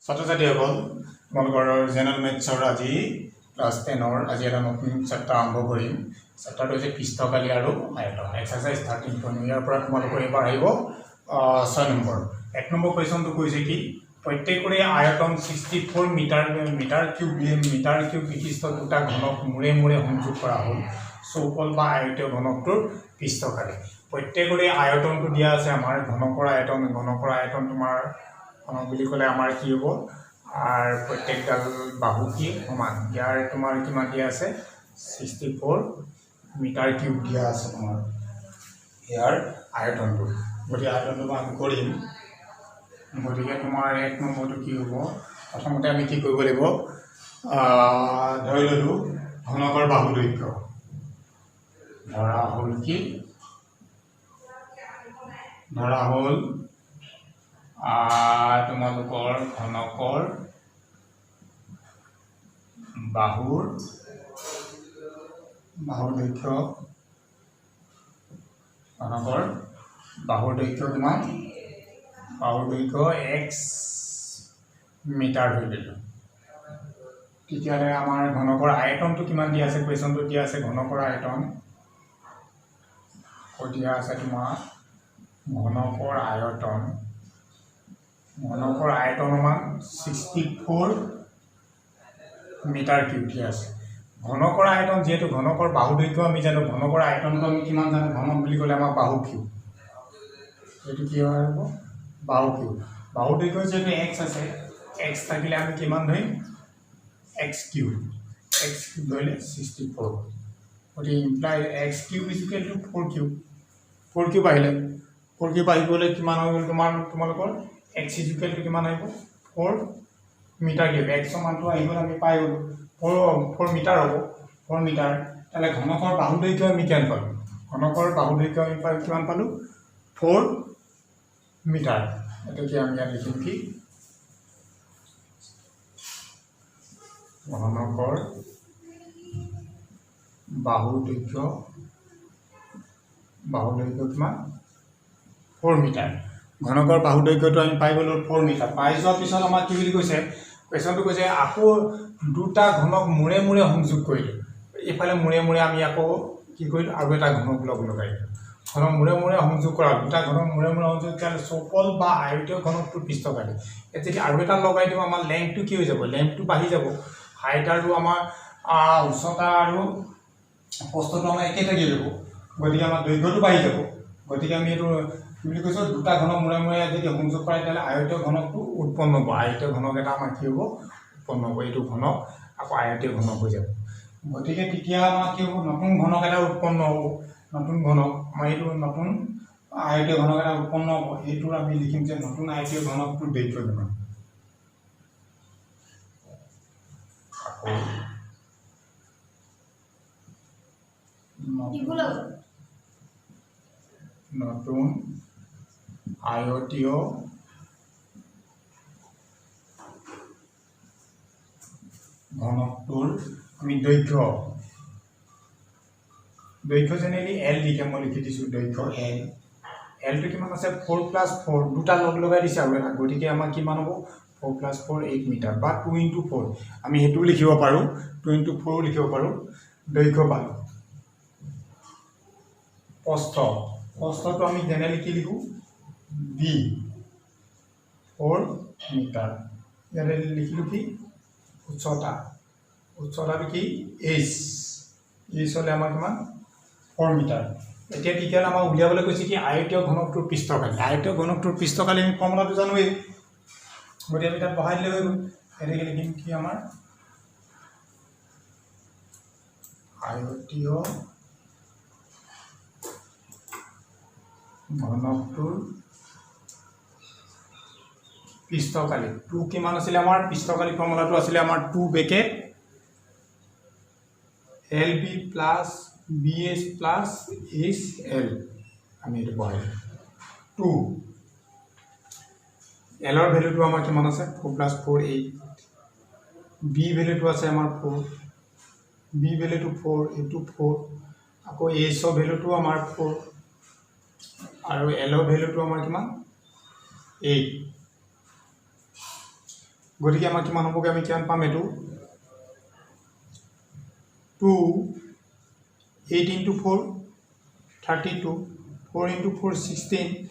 ছাত্ৰ-ছাত্ৰীসকল তোমালোকৰ জেনেৰেল মেথছৰ আজি ক্লাছ 10ৰ আজি এটা নতুন চেপ্টাৰ আৰম্ভ কৰিম। চেপ্টাৰটো হৈছে পৃষ্ঠকালি আৰু আয়তন। এক্সাৰচাইজ 13 ইয়াৰ পৰা তোমালোকৰ এবাৰ আহিব 6 নম্বৰ। 1 নম্বৰ কুৱেশ্যনটো কৈছে কি প্ৰত্যেকৰে আয়তন 64 মিটাৰ কিউব বিশিষ্ট দুটা ঘনক মূৰে মূৰে সংযোগ কৰা হ'ল চৌকল বা আয়তীয় ঘনকটোৰ পৃষ্ঠকালি। প্ৰত্যেকৰে আয়তনটো দিয়া আছে আমাৰ ঘনকৰ আয়তন তোমাৰ বুলি ক'লে আমাৰ কি হ'ব আর প্রত্যেকডাল বাহু কি সমান ইয়ার তোমার কিমান দিয়া আছে 64 মিটার কিউব দিয়া আছে তোমার ইয়ার আয়তনটো গতি আয়তনটো আমি কৰিম গতিকে তোমাৰ 1 নম্বৰটো কি হ'ব প্ৰথমতে আমি কি কৰিব লাগিব ধৰি ললো ঘনকৰ বাহু দৈৰ্ঘ্য ধৰা হ'ল কি ধৰা হ'ল তোমালোকৰ ঘনকৰ বাহুৰ দৈৰ্ঘ্য ঘনকৰ বাহুৰ দৈৰ্ঘ্য কিমান বাহুৰ দৈৰ্ঘ্য x মিটাৰ হৈ দিলো তেতিয়ালে আমাৰ ঘনকৰ আয়তনটো কিমান দিয়া আছে কুৱেশ্যনটো দিয়া আছে ঘনকৰ আয়তন দিয়া আছে তোমাৰ ঘনকৰ আয়তন মান 64 মিটাৰ কিউব দিয়া আছে ঘনকৰ আয়তন যেহেতু ঘনকৰ বাহু দৈৰ্ঘ্য আমি জানো ঘনকৰ আয়তনটো আমি কিমান জানো ঘনক বুলি ক'লে আমাৰ বাহু কিউব এটো কি হ'ব বাহু কিউব বাহু দৈৰ্ঘ্য যেহেতু x আছে x থাকিলে আমি কিমান ধৰিম x কিউব ধৰিলে 64 ওটি imply x cube = 4 cube 4 cube আহিলে 4 কিউব আহি গ'লে কিমান হৈ গ'ল তোমালোকৰ x = কিমান আহিব 4 মিটাৰ কিউব x মানটো আহি গ'ল আমি পাই গ'ল 4 মিটাৰ হ'ব 4 মিটাৰ তাহলে ঘনকৰ বাহু দৈৰ্ঘ্য আমি কিমান পালো ঘনকৰ বাহু দৈৰ্ঘ্য আমি কিমান পালো 4 মিটাৰ এটা কি আমি ইয়াত লিখিম কি ঘনকৰ বাহু দৈৰ্ঘ্য কিমান 4 মিটাৰ ঘনকৰ বাহু দৈৰ্ঘ্যটো আমি পাই গ'লো 4 মিটাৰ পাই যোৱাৰ পিছত আমাৰ কি বুলি কৈছে কুৱেশ্যনটো কৈছে আকৌ দুটা ঘনক মূৰে মূৰে সংযোগ কৰিলো এফালে মূৰে মূৰে আমি আকৌ কি কৰিলো আৰু এটা ঘনক লগাইলো ঘনক মূৰে মূৰে সংযোগ কৰা দুটা ঘনক মূৰে মূৰে সংযোগ কৰিলে চৌকল বা আয়তীয় ঘনকটোৰ পৃষ্ঠকালি এতিয়া আৰু এটা লগাই দিও আমাৰ লেংথটো কি হৈ যাব লেংথটো বাঢ়ি যাব হাইট আৰু আমাৰ উচ্চতা আৰু প্ৰস্থটো আমাৰ একে থাকি যাব গতিকে আমাৰ দৈৰ্ঘ্যটো বাঢ়ি যাব গতিকে আমি এটো বুলি কৈছো দুটা ঘনক মূৰে মূৰে যদি সংযোগ কৰে তাহলে আয়তীয় ঘনকটো উৎপন্ন হ'ব আয়তীয় ঘনক এটা আমাৰ কি হ'ব উৎপন্ন হ'ব এইটো ঘনক আকৌ আয়তীয় ঘনক হৈ যাব গতিকে তেতিয়া আমাৰ কি হ'ব নতুন ঘনক এটা উৎপন্ন হ'ব নতুন ঘনক আমাৰ এইটো নতুন আয়তীয় ঘনক এটা উৎপন্ন হ'ব এইটো আমি লিখিম যে নতুন আয়তীয় ঘনকটোৰ দৈৰ্ঘ্য কিমান নতুন আয়তীয় ঘনকটোৰ আমি দৈৰ্ঘ্য জেনেৰেলি L লিখে মই লিখি দিছো দৈৰ্ঘ্য L টো কিমান আছে 4 + 4 দুটা লগাই দিছে আৰু এটা গতিকে আমাৰ কিমান হ'ব 4 + 4 8 মিটাৰ বা 2 * 4 আমি হেতু লিখিব পাৰো 2 * 4 লিখিব পাৰো দৈৰ্ঘ্য পালো প্ৰস্থটো আমি জেনেৰেলি কি লিখো b 4 মিটাৰ ইয়াৰে লিখিলো কি উচ্চতাটো কি h হলে আমাৰ কিমান 4 মিটাৰ এতিয়া কি হ'ল আমাৰ উলিয়াবলৈ কৈছে কি আয়তীয় ঘনকটোৰ পৃষ্ঠকালি আমি ফৰ্মুলাটো জানোৱেই গতিকে আমি তাত বহাই দিলে হৈ গ'ল এনেকৈ লিখিম কি আমাৰ আয়তীয় ঘনকটোৰ পৃষ্ঠকালি 2 কিমান আছিল আমাৰ পৃষ্ঠকালি ফৰ্মুলাটো আছিল আমাৰ 2 ব্ৰেকেট LB + BS + HL আমি এটা বহাই 2 L ৰ ভ্যালুটো আমাৰ কিমান আছে 4 + 4 8 B ভ্যালুটো আছে আমাৰ 4 B ভ্যালুটো 4 ইনটু 4 আকৌ H ৰ ভ্যালুটো আমাৰ 4 আৰু L ৰ ভ্যালুটো আমাৰ কিমান 8 গতিকে আমাৰ কিমান হ'বগে আমি কিমান পাম এটো 2 8 into 4 32 4 into 4 16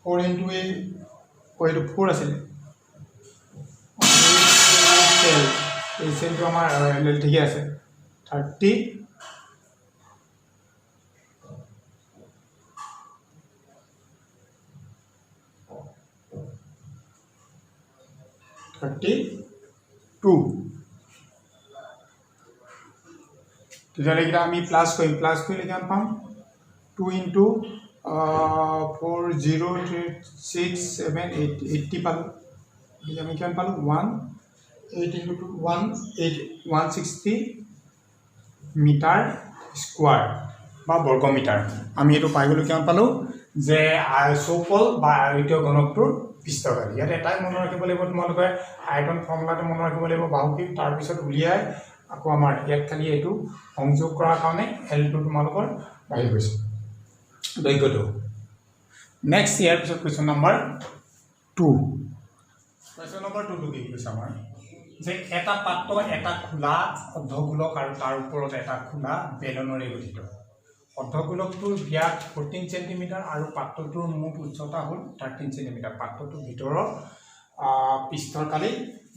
4 into 8 এইটো 4 আছিল এই সেলটো আমাৰ এল ঠিকে আছে 32 তেতিয়াহ'লে এটা আমি প্লাস কৰিলে কিমান পাম 2 into 4 0 6 7 8 80 পালো গতিকে আমি কিমান পালো 1 8 into 2 160 মিটাৰ স্কয়াৰ বা বৰ্গ মিটাৰ আমি এটো পাই গলো কিমান পালো যে আইসোপল বা আয়তীয় ঘনকটোৰ পৃষ্ঠকালি ইয়াত এটাই মনত ৰাখিব লাগিব তোমালোকে আয়তন ফৰ্মুলাটো মনত ৰাখিব লাগিব বাহুকি তাৰ পিছত উলিয়াই আকৌ আমাৰ ইয়াত খালি এটো সংযোগ কৰাৰ কাৰণে L2 তোমালোকৰ বাঢ়ি গৈছে দৈৰ্ঘ্যটো নেক্সট ইয়াৰ পিছত কোৱেশ্চন নম্বৰ 2 কোৱেশ্চন নম্বৰ 2 টো কি কৈছে আমাৰ যে এটা পাত্ৰ এটা খোলা অৰ্ধগোলক আৰু তাৰ ওপৰত এটা খোলা বেলনৰে গঠিত অৰ্ধগোলকটোৰ ব্যাস 14 সেন্টিমিটাৰ আৰু পাত্ৰটোৰ মুঠ উচ্চতা হ'ল 13 সেন্টিমিটাৰ পাত্ৰটোৰ ভিতৰৰ পৃষ্ঠৰ কালি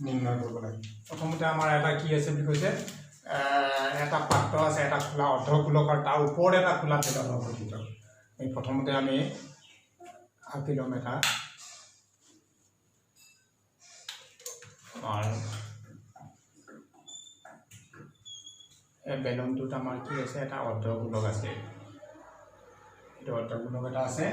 নিৰ্ণয় কৰিব লাগে প্ৰথমতে আমাৰ এটা কি আছে বুলি কৈছে এটা পাত্ৰ আছে এটা খোলা অৰ্ধগোলক আৰু তাৰ ওপৰত এটা খোলা বেলনৰ গঠিত এই প্ৰথমতে আমি আকিলম এটা আৰ এই বেলনটোত আমাৰ কি আছে এটা অৰ্ধগোলক আছে এটা অৰ্ধগোলক এটা আছে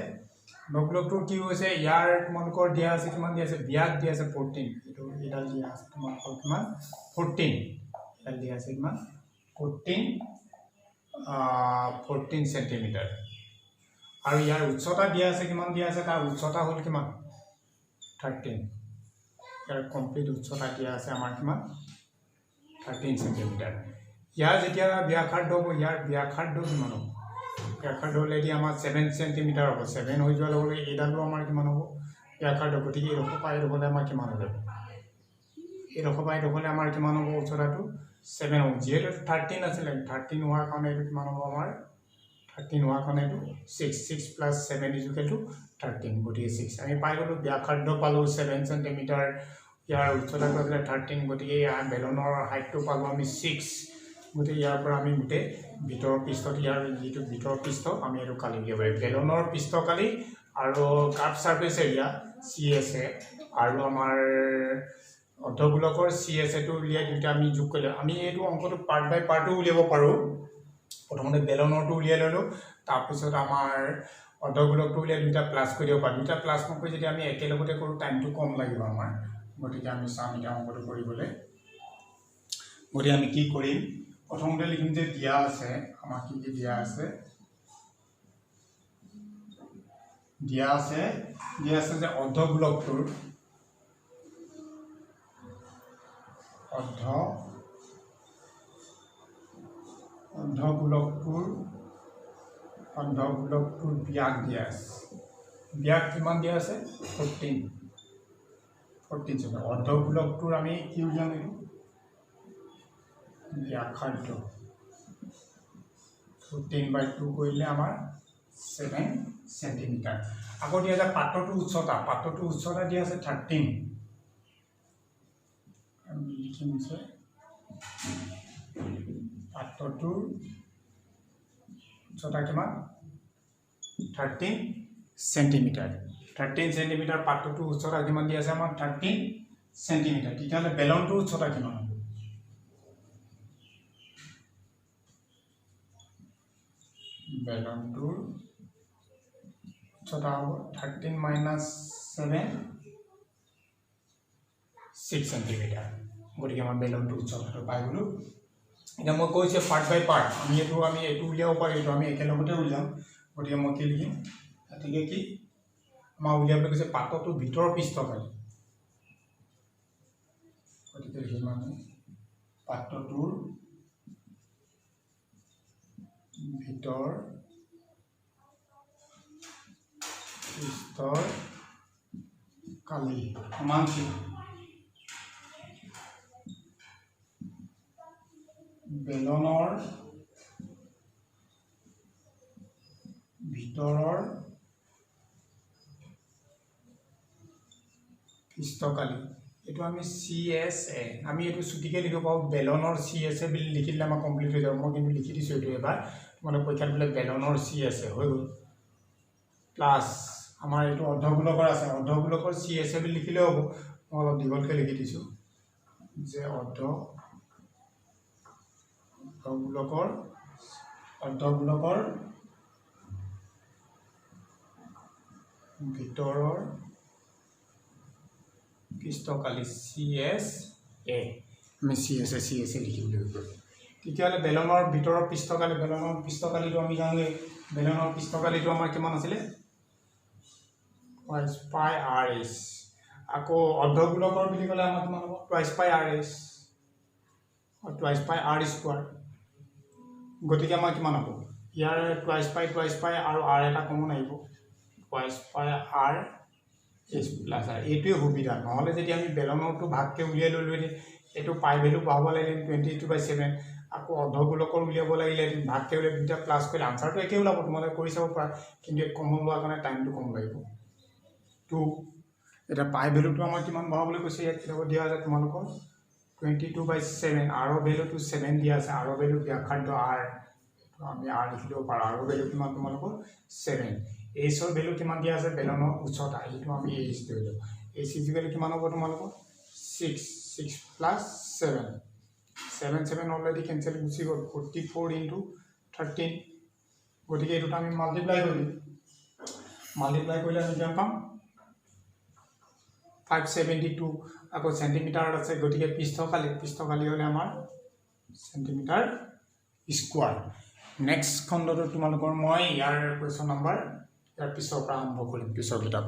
অৰ্ধগোলকটো কি হৈছে ইয়াৰ তোমালোকৰ দিয়া আছে কিমান দিয়া আছে ব্যাস দিয়া আছে 14 এটো এডাল দিয়া আছে তোমালোকৰ কিমান 14 এডাল দিয়া আছে কিমান 14 সেন্টিমিটাৰ আৰু ইয়াৰ উচ্চতা দিয়া আছে কিমান দিয়া আছে তাৰ উচ্চতা হ'ল কিমান 13 ইয়াৰ কমপ্লিট উচ্চতা দিয়া আছে আমাৰ কিমান 13 সেন্টিমিটাৰ ইয়াৰ যেতিয়া ব্যাসাৰ্ধ হ'ব ইয়াৰ ব্যাসাৰ্ধ কিমান হ'ব ব্যাসাৰ্ধ হ'লে দি আমাৰ 7 সেন্টিমিটাৰ হ'ব 7 হৈ যোৱাৰ লগে লগে এডালো আমাৰ কিমান হ'ব ব্যাসাৰ্ধ গতিকে এই ৰখ পাই হ'লে আমাৰ কিমান হ'ব এই ৰখ পাই হ'লে আমাৰ কিমান হ'ব উচ্চতাটো 7 হ'ব যেহেতু 13 আছিল 13 হোৱাৰ কাৰণে এইটো কিমান হ'ব আমাৰ 13 হোৱাৰ কাৰণে এইটো 6 plus 7 is equal to 13 গতিকে 6 আমি পাই গলো ব্যাসাৰ্ধ পালো 7 সেন্টিমিটাৰ ইয়াৰ উচ্চতাটো আছিল 13 গতিকে ইয়াৰ বেলনৰ হাইটটো পালো আমি 6 গতিকে ইয়াৰ পৰা আমি গুটে ভিতৰ পৃষ্ঠত ইয়াৰ যেটো ভিতৰ পৃষ্ঠ আমি এটো কালি দিব পাৰি বেলনৰ পৃষ্ঠকালি আৰু কাৰ্ভ সাৰফেস এৰিয়া CSA আৰু আমাৰ অৰ্ধগোলকৰ CSA টো উলিয়াই দুটা আমি যোগ কৰিলে আমি এটো অংকটো পাৰ্ট বাই পাৰ্ট উলিয়াব পাৰো প্ৰথমতে বেলনৰটো উলিয়াই ললো তাৰ পিছত আমাৰ অৰ্ধগোলকটো উলিয়াই দুটা প্লাস কৰি দিব পাৰো দুটা প্লাস নকৰি যদি আমি একেলগতে কৰো টাইমটো কম লাগিব আমাৰ গতিকে আমি চাম এটা অংকটো কৰিবলৈ গতিকে আমি কি কৰিম প্ৰথমতে লিখিম যে দিয়া আছে আমাৰ কি দিয়া আছে যে অৰ্ধগোলকটোৰ ব্যাস দিয়া আছে ব্যাস কিমান দিয়া আছে 14 জন অৰ্ধগোলকটোৰ আমি কি উলিয়াম এটো ব্যাসাৰ্ধ 14/2 কৰিলে আমাৰ 7 সেন্টিমিটাৰ আকৌ দিয়া আছে পাত্ৰটোৰ উচ্চতা দিয়া আছে 13 আমি লিখিম যে পাত্ৰটোৰ উচ্চতা কিমান 13 সেন্টিমিটাৰ পাত্ৰটোৰ উচ্চতা কিমান দিয়া আছে আমাৰ 13 সেন্টিমিটাৰ তেতিয়াহলে বেলনটোৰ উচ্চতা কিমান হ'ব বেলনটোৰ উচ্চতা হ'ব 13 minus 7 6 সেন্টিমিটাৰ গতিকে আমাৰ বেলনটোৰ উচ্চতাটো পাই গলো এটা মই কৈছে পাৰ্ট বাই পাৰ্ট আমি এটো উলিয়াব পাৰি এটো আমি একেলগতে উলিয়াম গতিকে মই কি লিখিম গতিকে কি আমাৰ উলিয়াবলৈ কৈছে পাত্ৰটোৰ ভিতৰৰ পৃষ্ঠকালি গতিকে লিখিম আমি পাত্ৰটোৰ ভিতৰ পৃষ্ঠৰ কালি সমান কি বেলনৰ ভিতৰৰ পৃষ্ঠকালি এইটো আমি CSA আমি এইটো ছুটিকে লিখিব পাৰোঁ বেলনৰ CSA বুলি লিখিলে আমাৰ কমপ্লিট হৈ যাব মই কিন্তু লিখি দিছোঁ এইটো এবাৰ তোমালোক পৰীক্ষাত বোলে বেলনৰ CSA হৈ গ'ল প্লাছ আমাৰ এইটো অৰ্ধগোলকৰ আছে অৰ্ধগোলকৰ CSA বুলি লিখিলেও হ'ব মই অলপ দীঘলকৈ লিখি দিছোঁ যে অৰ্ধগোলকৰ ভিতৰৰ পৃষ্ঠকালি CSA আমি CSA লিখিবলৈ গ'ল তেতিয়াহ'লে বেলনৰ ভিতৰৰ পৃষ্ঠকালিটো আমি জানোঁ বেলনৰ পৃষ্ঠকালিটো আমাৰ কিমান আছিলে twice pi RS আকৌ অৰ্ধগোলকৰ বুলি ক'লে আমাৰ কিমান হ'ব twice pi RS twice pi R square গতিকে আমাৰ কিমান হ'ব ইয়াৰ twice pi আৰু R এটা কমন আহিব twice pi R S plus R এইটোৱে সুবিধা নহ'লে যদি আমি বেলনৰটো ভাগকৈ উলিয়াই ল'লোঁ এইটো পাই ভেলু পাব লাগিলে 22/7 আকৌ অৰ্ধগোলকৰ উলিয়াব লাগিলে ভাগকৈ উলিয়াই দুটা প্লাছ কৰিলে আনচাৰটো একে ওলাব তোমালোকে কৰি চাব পাৰা কিন্তু কমন লোৱাৰ কাৰণে টাইমটো কম লাগিব 2 এটা পাই ভেলুটো আমাৰ কিমান বহাবলৈ কৈছে ইয়াত কিতাপত দিয়া আছে তোমালোকৰ 22/7 আৰৰ ভেলুটো 7 দিয়া আছে আৰৰ ভেলু ব্যাখ্যান্ত R আমি R লিখি দিব পাৰোঁ আৰৰ ভেলু কিমান তোমালোকৰ 7 Hৰ ভেলু কিমান দিয়া আছে বেলনৰ উচ্চতা এইটো আমি H ধৰি লওঁ H ইকুৱেল কিমান হ'ব তোমালোকৰ 6 প্লাছ 7 অলৰেডি কেঞ্চেল গুচি গ'ল 44 × 13 গতিকে এইটোত আমি মাল্টিপ্লাই কৰিলে আমি কিমান পাম 572 আকৌ চেণ্টিমিটাৰত আছে গতিকে পৃষ্ঠকালি হ'লে আমাৰ চেণ্টিমিটাৰ স্কোৱাৰ নেক্সট খণ্ডটো তোমালোকৰ মই ইয়াৰ কুৱেশ্যন নম্বৰ ইয়াৰ পিছৰ পৰা আৰম্ভ কৰিম পিছৰ কিতাপ